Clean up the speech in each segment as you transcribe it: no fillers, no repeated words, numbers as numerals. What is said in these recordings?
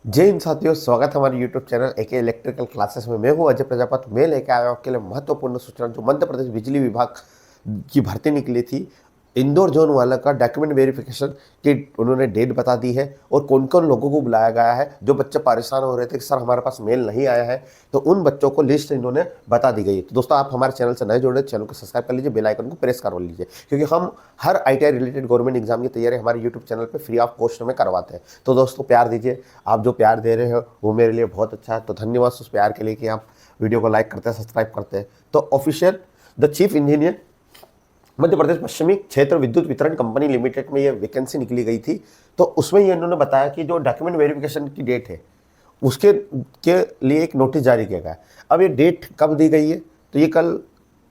जय हिंद साथियों, स्वागत है हमारे YouTube channel AK electrical classes में। मैं हूं अजय प्रजापति। मैं लेके आया हूं आपके लिए महत्वपूर्ण सूचना। जो मध्य प्रदेश बिजली विभाग की भर्ती निकली थी, इंदौर जोन वाला का डॉक्यूमेंट वेरिफिकेशन की उन्होंने डेट बता दी है और कौन कौन लोगों को बुलाया गया है। जो बच्चे परेशान हो रहे थे कि सर हमारे पास मेल नहीं आया है, तो उन बच्चों को लिस्ट इन्होंने बता दी गई है। तो दोस्तों, आप हमारे चैनल से नए जुड़े, चैनल को सब्सक्राइब कर लीजिए, बेल आइकन को प्रेस करवा लीजिए, क्योंकि हम हर ITI रिलेटेड गवर्नमेंट एग्जाम की तैयारी हमारे यूट्यूब चैनल पर फ्री ऑफ कॉस्ट में करवाते हैं। तो दोस्तों, प्यार दीजिए। आप जो प्यार दे रहे हो वो मेरे लिए बहुत अच्छा है, तो धन्यवाद उस प्यार के लिए कि आप वीडियो को लाइक करते हैं, सब्सक्राइब करते हैं। तो official the chief engineer Madhya Pradesh पश्चिमी क्षेत्र विद्युत वितरण कंपनी लिमिटेड में ये वैकेंसी निकली गई थी। तो उसमें ये इन्होंने बताया कि जो डॉक्यूमेंट वेरिफिकेशन की डेट है उसके के लिए एक नोटिस जारी किया गया है। अब ये डेट कब दी गई है, तो ये कल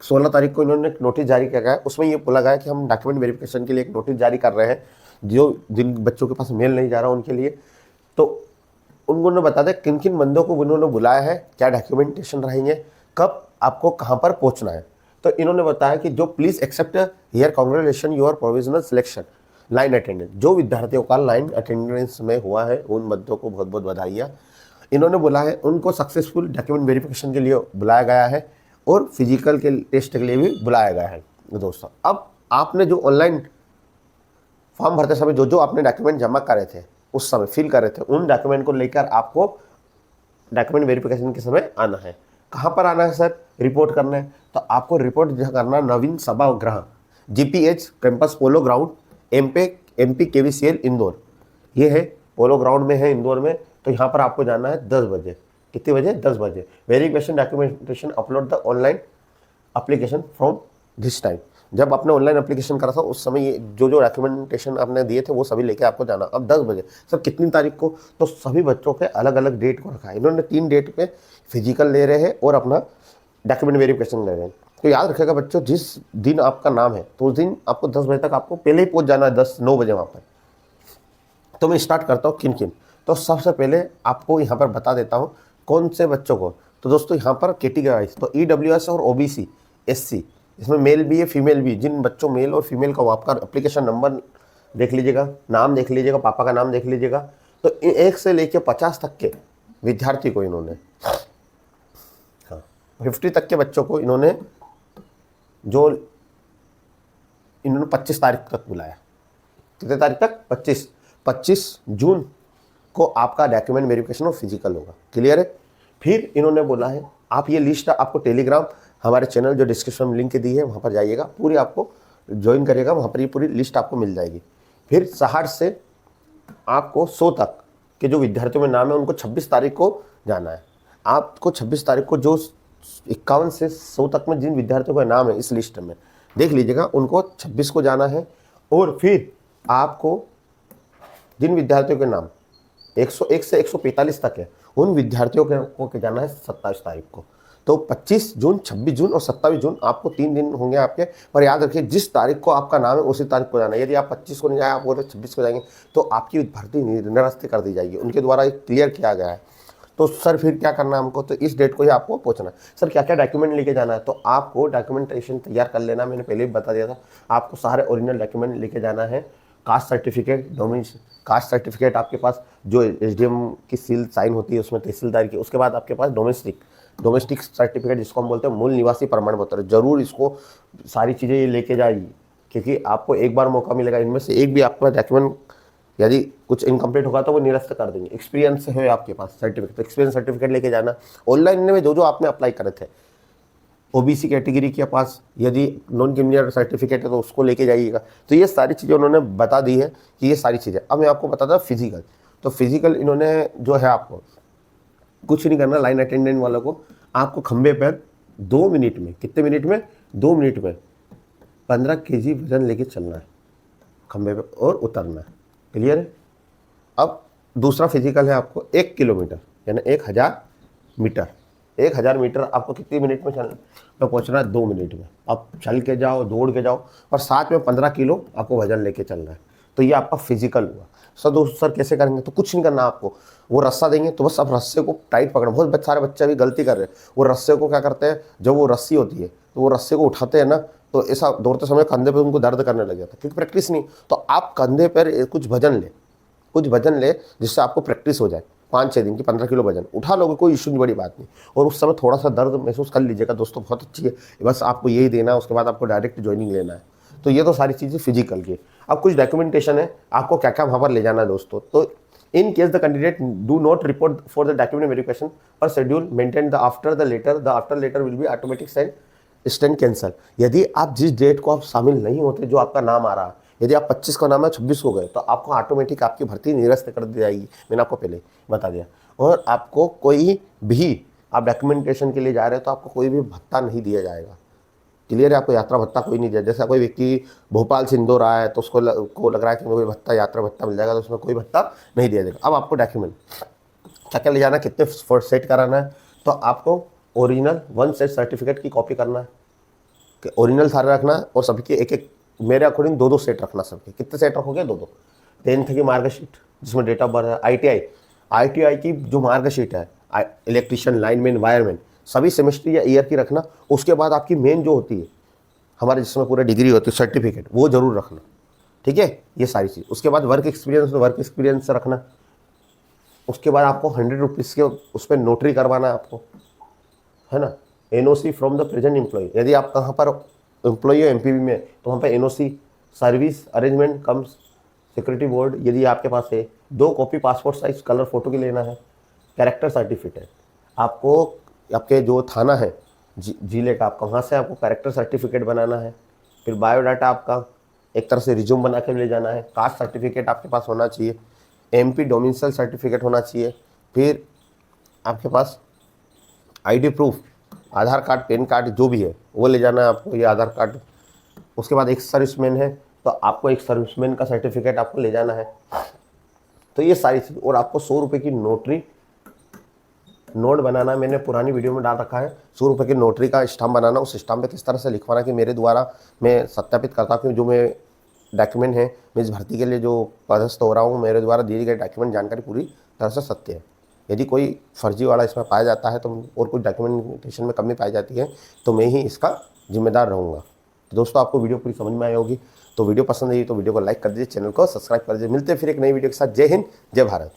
16 तारीख को इन्होंने नोटिस जारी किया गया है। उसमें ये बोला गया है कि हम डॉक्यूमेंट वेरिफिकेशन के लिए एक नोटिस जारी कर रहे हैं, जो जिन बच्चों के पास मेल नहीं जा रहा उनके लिए। तो उन्होंने बता दें किन किन बंदों को उन्होंने बुलाया है, क्या डॉक्यूमेंटेशन रहेंगे, कब आपको कहाँ पर पहुँचना है। तो इन्होंने बताया कि जो please accept here congratulation your provisional selection line attendance, जो विद्यार्थियों का लाइन अटेंडेंस में हुआ है उन बच्चों को बहुत बहुत बधाइयाँ। इन्होंने बोला है उनको सक्सेसफुल डॉक्यूमेंट वेरिफिकेशन के लिए बुलाया गया है और फिजिकल के टेस्ट के लिए भी बुलाया गया है। दोस्तों, अब आपने जो ऑनलाइन फॉर्म भरते समय जो जो आपने डॉक्यूमेंट जमा करे थे, उस समय फिल करे थे, उन डॉक्यूमेंट को लेकर आपको डॉक्यूमेंट वेरिफिकेशन के समय आना है। कहाँ पर आना है सर? रिपोर्ट करना है। तो आपको रिपोर्ट करना नवीन सभागृह GPH campus polo ground MP KVCL Indore. ये है पोलो ग्राउंड में है इंदौर में। तो यहाँ पर आपको जाना है 10 बजे। कितने बजे? 10 बजे। Verification documentation upload the online application from this time. जब आपने ऑनलाइन एप्लीकेशन करा था उस समय ये जो जो डॉक्यूमेंटेशन आपने दिए थे वो सभी लेके आपको जाना। अब 10 बजे। सर कितनी तारीख को? तो सभी बच्चों के अलग अलग डेट को रखा है इन्होंने। 3 डेट पे फिजिकल ले रहे हैं और अपना डॉक्यूमेंट वेरिफिकेशन ले रहे हैं। तो याद रखेगा बच्चों, जिस दिन आपका नाम है तो उस दिन आपको 10 बजे तक आपको पहले ही पहुंच जाना है, 9 बजे वहाँ पर। तो मैं स्टार्ट करता हूँ किन किन। तो सबसे पहले आपको यहाँ पर बता देता हूँ कौन से बच्चों को। तो दोस्तों, यहाँ पर कैटेगरी वाइज तो EWS और OBC SC, इसमें मेल भी है फीमेल भी। जिन बच्चों मेल और फीमेल का आपका एप्लीकेशन नंबर देख लीजिएगा, नाम देख लीजिएगा, पापा का नाम देख लीजिएगा। तो 1 से लेकर 50 तक के विद्यार्थी को इन्होंने, हाँ 50 तक के बच्चों को इन्होंने 25 तारीख तक बुलाया। कितने तारीख तक? 25 जून को आपका डॉक्यूमेंट वेरिफिकेशन और फिजिकल होगा। क्लियर है? फिर इन्होंने बोला है आप ये लिस्ट आपको टेलीग्राम हमारे चैनल जो डिस्क्रिप्शन में लिंक दी है वहाँ पर जाइएगा, पूरी आपको ज्वाइन करिएगा, वहाँ पर ये पूरी लिस्ट आपको मिल जाएगी। फिर 60 से आपको 100 तक के जो विद्यार्थियों में नाम है उनको 26 तारीख को जाना है। आपको 26 तारीख को जो 51 से 100 तक में जिन विद्यार्थियों का नाम है इस लिस्ट में देख लीजिएगा, उनको 26 को जाना है। और फिर आपको जिन विद्यार्थियों के नाम 101 से 145 तक है उन विद्यार्थियों को जाना है 27 तारीख को। तो 25 जून, 26 जून और 27 जून आपको 3 दिन होंगे आपके। पर याद रखिए, जिस तारीख को आपका नाम है उसी तारीख को जाना है। यदि आप 25 को नहीं जाए, आप बोल रहे 26 को जाएंगे, तो आपकी भर्ती निरस्त कर दी जाएगी। उनके द्वारा एक क्लियर किया गया है। तो सर फिर क्या करना है हमको? तो इस डेट को ही आपको पहुंचना है। सर क्या क्या डॉक्यूमेंट लेके जाना है? तो आपको डॉक्यूमेंटेशन तैयार कर लेना, मैंने पहले भी बता दिया था। आपको सारे ओरिजिनल डॉक्यूमेंट लेके जाना है। कास्ट सर्टिफिकेट, कास्ट सर्टिफिकेट आपके पास जो SDM की सील साइन होती है उसमें तहसीलदार की। उसके बाद आपके पास डोमेस्टिक सर्टिफिकेट जिसको हम बोलते हैं मूल निवासी प्रमाण पत्र। जरूर इसको सारी चीज़ें ये लेके जाइए, क्योंकि आपको एक बार मौका मिलेगा। इनमें से एक भी आपका डॉक्यूमेंट यदि कुछ इनकम्प्लीट होगा तो वो निरस्त कर देंगे। एक्सपीरियंस है आपके पास सर्टिफिकेट, तो एक्सपीरियंस सर्टिफिकेट लेके जाना। ऑनलाइन में जो जो आपने अप्लाई करे थे OBC कैटेगरी के पास यदि नॉन क्रिमिनल सर्टिफिकेट है तो उसको लेके जाइएगा। तो ये सारी चीज़ें उन्होंने बता दी है कि ये सारी चीज़ें। अब मैं आपको बताता फिजिकल। तो फिजिकल इन्होंने जो है आपको कुछ नहीं करना। लाइन अटेंडेंट वालों को आपको खंबे पर 2 मिनट में, कितने मिनट में? 2 मिनट में 15 kg वजन लेके चलना है खंबे पे और उतरना है। क्लियर है? अब दूसरा फिजिकल है आपको 1 किलोमीटर यानी 1000 मीटर। 1000 मीटर आपको कितनी मिनट में चलना तो पहुँचना है? 2 मिनट में। आप चल के जाओ, दौड़ के जाओ, और साथ में 15 किलो आपको वजन लेके चलना है। तो ये आपका फिजिकल हुआ। सर दोस्त, सर कैसे करेंगे? तो कुछ नहीं करना आपको। वो रस्सा देंगे तो बस आप रस्से को टाइट पकड़ो। बहुत सारे बच्चे अभी गलती कर रहे हैं। वो रस्से को क्या करते हैं, जब वो रस्सी होती है तो वो रस्से को उठाते हैं ना, तो ऐसा दौड़ते समय कंधे पे उनको दर्द करने लग जाता है, क्योंकि प्रैक्टिस नहीं। तो आप कंधे पर कुछ वजन ले जिससे आपको प्रैक्टिस हो जाए। 5-6 दिन की 15 किलो वजन उठा लोगे, कोई इशू नहीं, बड़ी बात नहीं। और उस समय थोड़ा सा दर्द महसूस कर लीजिएगा दोस्तों, बहुत अच्छी है, बस आपको यही देना है, उसके बाद आपको डायरेक्ट ज्वाइनिंग लेना है। तो ये तो सारी चीज़ें फिजिकल की। अब कुछ डॉक्यूमेंटेशन है, आपको क्या क्या वहाँ पर ले जाना है दोस्तों। तो in case the candidate do not report for the document verification पर schedule maintain the after letter will be automatic stand cancel. यदि आप जिस डेट को आप शामिल नहीं होते, जो आपका नाम आ रहा है, यदि आप 25 का नाम है 26 हो गए, तो आपको ऑटोमेटिक आपकी भर्ती निरस्त कर दी जाएगी, मैंने आपको पहले बता दिया। और आपको कोई भी, आप डॉक्यूमेंटेशन के लिए जा रहे हो तो आपको कोई भी भत्ता नहीं दिया जाएगा। क्लियर है, आपको यात्रा भत्ता कोई नहीं दिया। जैसा कोई व्यक्ति भोपाल से इंदौर आया है तो उसको लग रहा है कि मुझे भत्ता, यात्रा भत्ता मिल जाएगा, तो उसमें कोई भत्ता नहीं दिया जाएगा। अब आपको डॉक्यूमेंट क्या क्या ले जाना है, कितने सेट कराना है, तो आपको ओरिजिनल 1 सेट सर्टिफिकेट की कॉपी करना है, कि ओरिजिनल सारे रखना है, और सबकी एक एक, मेरे अकॉर्डिंग 2-2 सेट रखना सबके। कितने सेट रखोगे? 2-2। 10th की मार्कशीट जिसमें डेट ऑफ बर्थ है, ITI की जो मार्कशीट है, इलेक्ट्रीशियन, लाइनमैन, वायरमैन, सभी सेमेस्टर या ईयर की रखना। उसके बाद आपकी मेन जो होती है हमारे, जिसमें पूरा डिग्री होती है, सर्टिफिकेट, वो जरूर रखना, ठीक है, ये सारी चीज़। उसके बाद वर्क एक्सपीरियंस रखना। उसके बाद आपको 100 रुपीज़ के उस पर नोटरी करवाना है आपको, है ना। NOC from the present employ, यदि आप कहाँ पर एम्प्लॉय हो MPB में, तो वहाँ पे NOC, सर्विस अरेंजमेंट कम सिक्योरिटी बोर्ड यदि आपके पास है, 2 copy passport size colour photo की लेना है, कैरेक्टर सर्टिफिकेट आपको, आपके जो थाना है जिले का, आपका वहाँ से आपको कैरेक्टर सर्टिफिकेट बनाना है। फिर बायोडाटा आपका एक तरह से रिज्यूम बना के ले जाना है। कास्ट सर्टिफिकेट आपके पास होना चाहिए। MP डोमिसाइल सर्टिफिकेट होना चाहिए। फिर आपके पास ID प्रूफ, आधार कार्ड, पैन कार्ड जो भी है वो ले जाना है आपको, ये आधार कार्ड। उसके बाद एक सर्विसमैन है तो आपको एक सर्विसमैन का सर्टिफिकेट आपको ले जाना है। तो ये सारी चीज़, और आपको 100 रुपये की नोटरी नोट बनाना, मैंने पुरानी वीडियो में डाल रखा है। 100 रुपये की नोटरी का स्टाम्प बनाना, उस स्टाम्प पे किस तरह से लिखवाना कि मेरे द्वारा मैं सत्यापित करता हूँ कि जो मैं डॉक्यूमेंट है, मैं इस भर्ती के लिए जो पदस्थ हो रहा हूँ, मेरे द्वारा दिए गए डॉक्यूमेंट जानकारी पूरी तरह से सत्य है। यदि कोई फर्जी वाला इसमें पाया जाता है तो, और कुछ डॉक्यूमेंटेशन में कमी पाई जाती है, तो मैं ही इसका जिम्मेदार रहूँगा। तो दोस्तों, आपको वीडियो पूरी समझ में आई होगी। तो वीडियो पसंद आई तो वीडियो को लाइक कर दीजिए, चैनल को सब्सक्राइब कर दीजिए। मिलते हैं फिर एक नई वीडियो के साथ। जय हिंद, जय भारत।